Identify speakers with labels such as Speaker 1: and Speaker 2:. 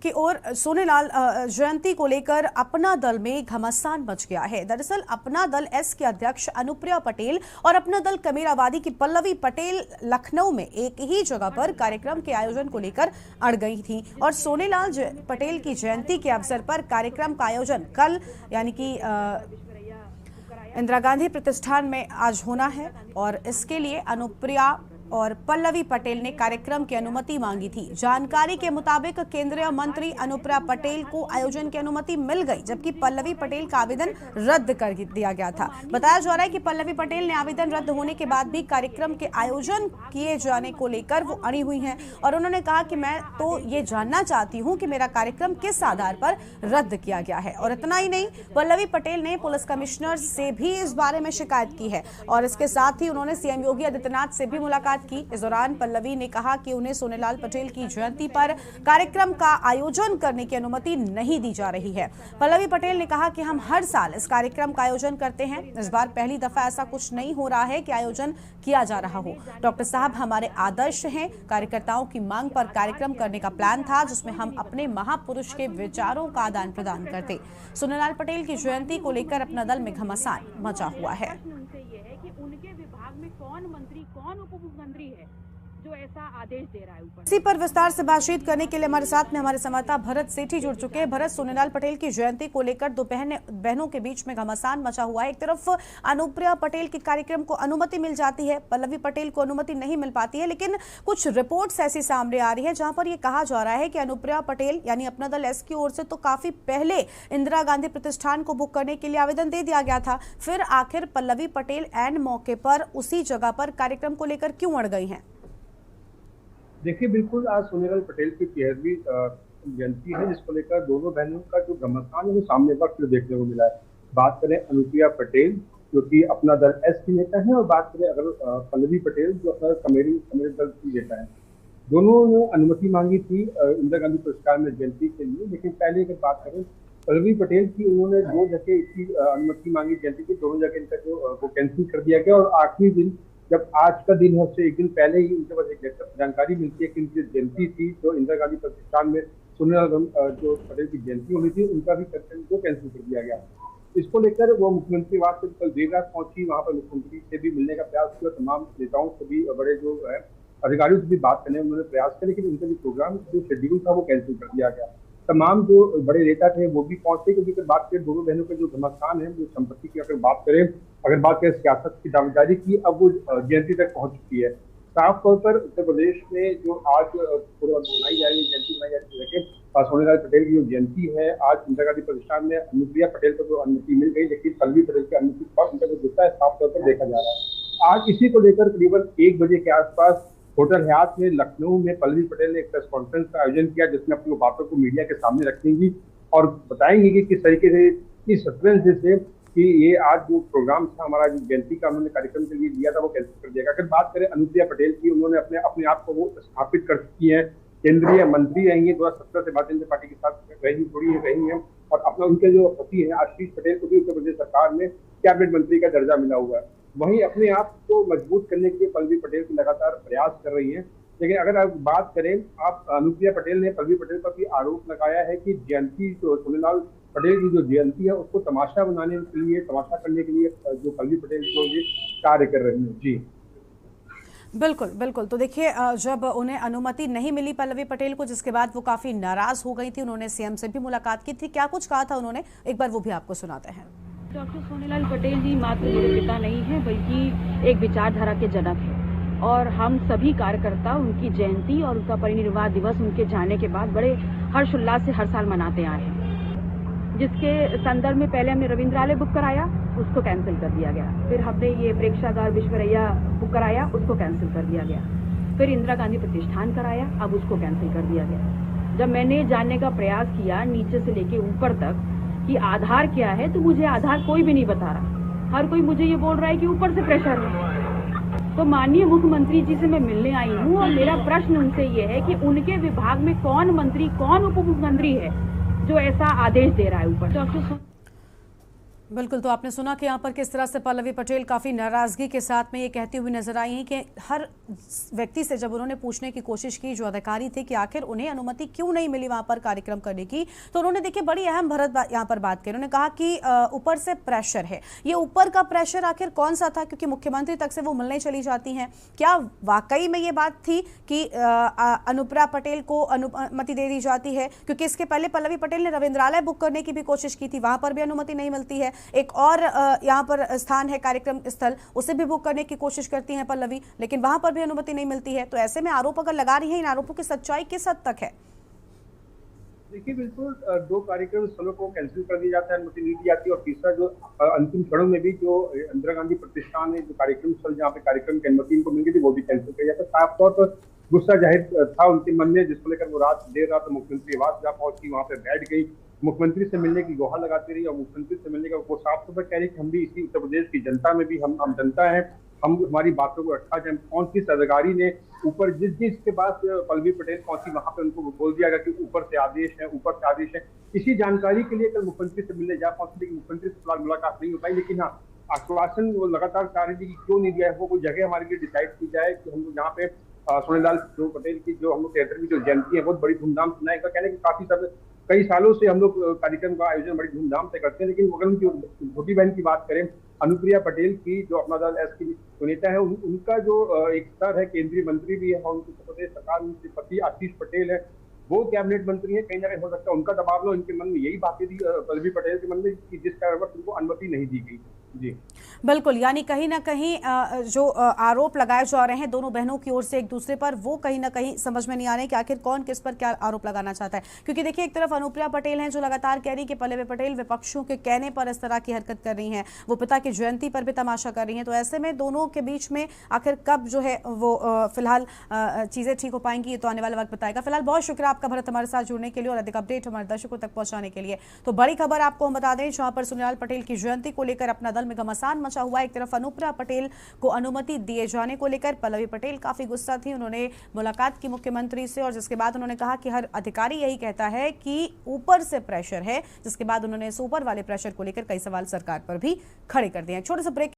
Speaker 1: की ओर सोनेलाल जयंती को लेकर अपना दल में घमासान मच गया है। दरअसल अपना दल एस के अध्यक्ष अनुप्रिया पटेल और अपना दल कमेरावादी की पल्लवी पटेल लखनऊ में एक ही जगह पर कार्यक्रम के आयोजन को लेकर अड़ गई थी और सोनेलाल पटेल की जयंती के अवसर पर कार्यक्रम का आयोजन कल यानी कि इंदिरा गांधी प्रतिष्ठान में आज होना है और इसके लिए अनुप्रिया और पल्लवी पटेल ने कार्यक्रम की अनुमति मांगी थी। जानकारी के मुताबिक केंद्रीय मंत्री अनुप्रिया पटेल को आयोजन की अनुमति मिल गई, जबकि पल्लवी पटेल का आवेदन रद्द कर दिया गया था। बताया जा रहा है कि पल्लवी पटेल ने आवेदन रद्द होने के बाद भी कार्यक्रम के आयोजन किए जाने को लेकर वो अड़ी हुई हैं और उन्होंने कहा कि मैं तो ये जानना चाहती हूँ कि मेरा कार्यक्रम किस आधार पर रद्द किया गया है। और इतना ही नहीं, पल्लवी पटेल ने पुलिस कमिश्नर से भी इस बारे में शिकायत की है और इसके साथ ही उन्होंने सीएम योगी आदित्यनाथ से भी मुलाकात की। इस दौरान पल्लवी ने कहा कि उन्हें सोनेलाल पटेल की जयंती पर कार्यक्रम का आयोजन करने की अनुमति नहीं दी जा रही है। पल्लवी पटेल ने कहा कि हम हर साल इस कार्यक्रम का आयोजन करते हैं, इस बार पहली दफा ऐसा कुछ नहीं हो रहा है कि आयोजन किया जा रहा हो। डॉक्टर साहब हमारे आदर्श हैं, कार्यकर्ताओं की मांग पर कार्यक्रम करने का प्लान था जिसमें हम अपने महापुरुष के विचारों का आदान प्रदान करते। सोनेलाल पटेल की जयंती को लेकर अपना दल में घमासान मचा हुआ है।
Speaker 2: उनके विभाग में कौन मंत्री कौन उप मुख्यमंत्री है जो ऐसा आदेश दे रहा है ऊपर।
Speaker 1: इसी पर विस्तार से बातचीत करने के लिए हमारे साथ में हमारे संवाददाता भरत सेठी जुड़ चुके हैं। भरत, सोनेलाल पटेल की जयंती को लेकर दो बहनों के बीच में घमासान मचा हुआ है। एक तरफ अनुप्रिया पटेल के कार्यक्रम को अनुमति मिल जाती है, पल्लवी पटेल को अनुमति नहीं मिल पाती है, लेकिन कुछ रिपोर्ट्स ऐसी सामने आ रही है जहां पर यह कहा जा रहा है कि अनुप्रिया पटेल यानी अपना दल एस की ओर से तो काफी पहले इंदिरा गांधी प्रतिष्ठान को बुक करने के लिए आवेदन दे दिया गया था, फिर आखिर पल्लवी पटेल एंड मौके पर उसी जगह पर कार्यक्रम को लेकर क्यों अड़ गई हैं?
Speaker 3: देखिए, बिल्कुल आज सोनेलाल पटेल की 13वीं जयंती है, जिसको लेकर दोनों बहनों का जो घमासान है वो सामने वक्त देखने को मिला है। बात करें अनुप्रिया पटेल जो कि अपना दल एस की नेता है और बात करें अगर पल्लवी पटेल जो अपना कमेरी दल की नेता है, दोनों ने अनुमति मांगी थी इंदिरा गांधी पुरस्कार में जयंती के लिए। लेकिन पहले अगर बात करें पल्लवी पटेल की, उन्होंने 2 जगह इसकी अनुमति मांगी जयंती की, दोनों जगह इनका जो वो कैंसिल कर दिया गया और आखिरी दिन जब आज का दिन है उससे एक दिन पहले ही उनके पास एक जानकारी मिलती है कि उनकी जयंती थी जो इंदिरा गांधी प्रतिष्ठान में सोनेलाल जो पटेल की जयंती होनी थी, उनका भी कार्यक्रम को कैंसिल कर दिया गया। इसको लेकर वो मुख्यमंत्री निवास से कल देर रात पहुंची, वहां पर मुख्यमंत्री से भी मिलने का प्रयास किया, तमाम नेताओं से भी, बड़े जो है अधिकारियों से भी बात करने उन्होंने प्रयास किया, लेकिन उनका जो प्रोग्राम जो शेड्यूल था वो कैंसिल कर दिया गया। तमाम जो बड़े नेता थे वो भी पहुंचे, क्योंकि अगर बात करें दोनों बहनों का जो घमासान है, जो संपत्ति की अगर बात करें सियासत की दावेदारी की, अब वो जयंती तक पहुंच चुकी है। साफ तौर पर उत्तर प्रदेश में जो आज मनाई जा रही जयंती मनाई जा रही है, सोनेलाल पटेल की जो जयंती है, आज इंदिरा गांधी प्रतिष्ठान में अनुप्रिया पटेल को जो अनुमति मिल गई, लेकिन पल्लवी पटेल की अनुमति पर उनका जो दिखता है साफ तौर पर देखा जा रहा है। आज इसी को लेकर करीबन 1 बजे के आसपास होटल हयात में लखनऊ में पल्लवी पटेल ने एक प्रेस कॉन्फ्रेंस का आयोजन किया, जिसमें अपनी बातों को मीडिया के सामने रखेंगी और बताएंगी कि किस तरीके से इस सस्पेंस से कि ये आज जो प्रोग्राम था हमारा जो जयंती का उन्होंने कार्यक्रम के लिए दिया था वो कैंसिल कर दिया। अगर बात करें अनुप्रिया पटेल की, उन्होंने अपने आप को वो स्थापित कर चुकी है, केंद्रीय मंत्री रही है, 2017 से भारतीय जनता पार्टी के साथ रही है और अपना उनके जो पति है आशीष पटेल को भी उत्तर प्रदेश सरकार में कैबिनेट मंत्री का दर्जा मिला हुआ है। वहीं अपने आप को मजबूत करने के लिए पल्लवी पटेल की लगातार प्रयास कर रही है। लेकिन अगर आप बात करें, आप अनुप्रिया पटेल ने पल्लवी पटेल पर भी आरोप लगाया है कि जयंती जो सोनेलाल पटेल की जो जयंती है उसको तमाशा बनाने के लिए, तमाशा करने के लिए जो पल्लवी पटेल जो ये कार्य कर रही है। जी
Speaker 1: बिल्कुल बिल्कुल। तो देखिए, जब उन्हें अनुमति नहीं मिली पल्लवी पटेल को, जिसके बाद वो काफी नाराज हो गई थी, उन्होंने सीएम से भी मुलाकात की थी। क्या कुछ कहा था उन्होंने, एक बार वो भी आपको सुनाते हैं।
Speaker 2: डॉक्टर सोनेलाल पटेल जी मात्र मेरे पिता नहीं है, बल्कि एक विचारधारा के जनक है और हम सभी कार्यकर्ता उनकी जयंती और उनका परिनिर्वाण दिवस उनके जाने के बाद बड़े हर्षोल्लास से हर साल मनाते आए हैं, जिसके संदर्भ में पहले हमने रविंद्रालय बुक कराया, उसको कैंसिल कर दिया गया। फिर हमने ये प्रेक्षागार विश्वरैया बुक कराया, उसको कैंसिल कर दिया गया। फिर इंदिरा गांधी प्रतिष्ठान कराया, अब उसको कैंसिल कर दिया गया। जब मैंने जानने का प्रयास किया नीचे से लेके ऊपर तक कि आधार क्या है, तो मुझे आधार कोई भी नहीं बता रहा। हर कोई मुझे ये बोल रहा है कि ऊपर से प्रेशर है। तो माननीय मुख्यमंत्री जी से मैं मिलने आई हूँ और मेरा प्रश्न उनसे ये है कि उनके विभाग में कौन मंत्री कौन उप मुख्यमंत्री है जो ऐसा आदेश दे रहा है ऊपर।
Speaker 1: बिल्कुल, तो आपने सुना कि यहाँ पर किस तरह से पल्लवी पटेल काफ़ी नाराज़गी के साथ में ये कहती हुई नजर आई हैं कि हर व्यक्ति से जब उन्होंने पूछने की कोशिश की, जो अधिकारी थे, कि आखिर उन्हें अनुमति क्यों नहीं मिली वहाँ पर कार्यक्रम करने की, तो उन्होंने देखिए बड़ी अहम भरत यहाँ पर बात की। उन्होंने कहा कि ऊपर से प्रेशर है। ये ऊपर का प्रेशर आखिर कौन सा था? क्योंकि मुख्यमंत्री तक से वो मिलने चली जाती हैं। क्या वाकई में ये बात थी कि अनुप्रिया पटेल को अनुमति दे दी जाती है? क्योंकि इसके पहले पल्लवी पटेल ने रविंद्रालय बुक करने की भी कोशिश की थी, वहां पर भी अनुमति नहीं मिलती है। एक और यहाँ पर स्थान है कार्यक्रम स्थल, उसे भी बुक करने की कोशिश करती हैं पल्लवी, लेकिन वहां पर भी अनुमति नहीं मिलती है। तो ऐसे में आरोप अगर लगा रही है, इन आरोपों की सच्चाई किस हद तक है?
Speaker 3: देखिए बिल्कुल, दो कार्यक्रम स्थलों को कैंसिल कर दिया जाता है, अनुमति नहीं दी जाती, और तीसरा जो अंतिम क्षणों में भी जो इंदिरा गांधी प्रतिष्ठान है, जो कार्यक्रम स्थल जहाँ पे कार्यक्रम की अनुमति इनको मिल गई थी, वो भी कैंसिल किया जाता है। साफ तौर पर गुस्सा जाहिर था उनके मन में, जिसको लेकर वो देर रात मुख्यमंत्री आवास जा पहुंची, वहां पे बैठ गई, मुख्यमंत्री से मिलने की गुहार लगाती रही, और मुख्यमंत्री से मिलने का वो साफ तौर पर कह रही कि हम भी इसी उत्तर प्रदेश की जनता में भी हम जनता है, हम हमारी बातों को रखा जाए। कौन सी अधिकारी ने ऊपर जिसके पास पल्लवी पटेल पहुंची, वहां पे उनको बोल दिया गया कि ऊपर से आदेश है, ऊपर से आदेश है। इसी जानकारी के लिए कल मुख्यमंत्री से मिलने जा पहुंची, लेकिन मुख्यमंत्री से फिलहाल मुलाकात नहीं हो पाई। लेकिन हाँ, आश्वासन वो लगातार चाह रही थी कि क्यों नहीं दिया है, वो कोई जगह हमारे लिए डिसाइड की जाए कि हम लोग यहाँ पे सोनेलाल पटेल की जो हम लोग 73वीं जो जयंती है बहुत बड़ी धूमधाम से मनाएगा। कहने की कई सालों से हम लोग कार्यक्रम का आयोजन बड़ी धूमधाम से करते हैं। लेकिन अगर उनकी छोटी बहन की बात करें, अनुप्रिया पटेल की, जो अपना दल एस की नेता है, उनका जो एक स्तर है, केंद्रीय मंत्री भी है, और उनकी उत्तर प्रदेश सरकार में पति आशीष पटेल है, वो कैबिनेट मंत्री है। कहीं ना कहीं हो सकता है उनका दबाव लो, इनके मन में यही बातें थी पल्लवी पटेल के मन में कि जिस कारणवश उनको अनुमति नहीं दी गई। जी
Speaker 1: बिल्कुल, यानी कहीं ना कहीं जो आरोप लगाए जा रहे हैं दोनों बहनों की ओर से एक दूसरे पर, वो कहीं ना कहीं समझ में नहीं आ रहे कि आखिर कौन किस पर क्या आरोप लगाना चाहता है। क्योंकि देखिए, एक तरफ अनुप्रिया पटेल हैं जो लगातार कह रही कि पल्लवी पटेल विपक्षों के कहने पर इस तरह की हरकत कर रही हैं, वो पिता की जयंती पर भी तमाशा कर रही हैं। तो ऐसे में दोनों के बीच में आखिर कब जो है वो फिलहाल चीजें ठीक हो पाएंगी, ये तो आने वाला वक्त बताएगा। फिलहाल बहुत शुक्रिया आपका भरत, हमारे साथ जुड़ने के लिए और अधिक अपडेट हमारे दर्शकों तक पहुंचाने के लिए। तो बड़ी खबर आपको हम बता दें, जहां पर सोनेलाल पटेल की जयंती को लेकर अपना दल में घमासान मचा हुआ। एक तरफ अनुप्रिया पटेल को अनुमति दिए जाने को लेकर पल्लवी पटेल काफी गुस्सा थी। उन्होंने मुलाकात की मुख्यमंत्री से, और जिसके बाद उन्होंने कहा कि हर अधिकारी यही कहता है कि ऊपर से प्रेशर है, जिसके बाद उन्होंने इस ऊपर वाले प्रेशर को लेकर कई सवाल सरकार पर भी खड़े कर दिए। छोटे से ब्रेक